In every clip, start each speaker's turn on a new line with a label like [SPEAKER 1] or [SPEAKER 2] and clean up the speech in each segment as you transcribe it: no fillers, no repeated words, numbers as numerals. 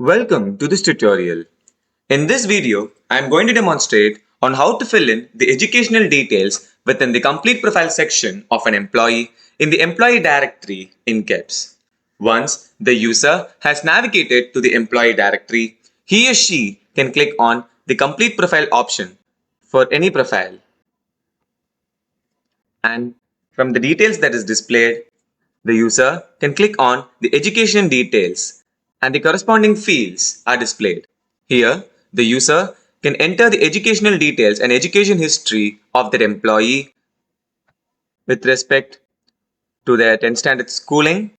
[SPEAKER 1] Welcome to this tutorial. In this video, I am going to demonstrate on how to fill in the educational details within the complete profile section of an employee in the employee directory in KEBS. Once the user has navigated to the employee directory, he or she can click on the complete profile option for any profile. And from the details that is displayed, the user can click on the education details and the corresponding fields are displayed. Here, the user can enter the educational details and education history of their employee with respect to their 10th standard schooling,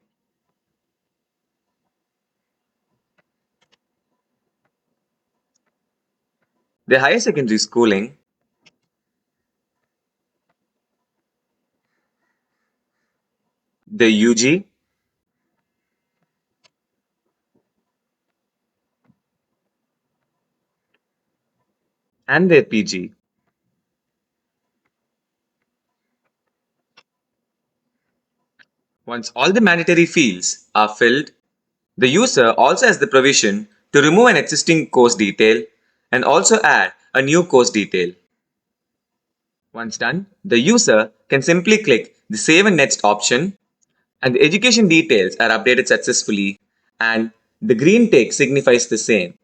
[SPEAKER 1] their higher secondary schooling, their UG, and their PG. Once all the mandatory fields are filled, the user also has the provision to remove an existing course detail and also add a new course detail. Once done, the user can simply click the Save and Next option and the education details are updated successfully and the green tick signifies the same.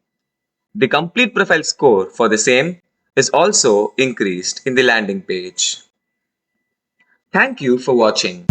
[SPEAKER 1] The complete profile score for the same is also increased in the landing page. Thank you for watching.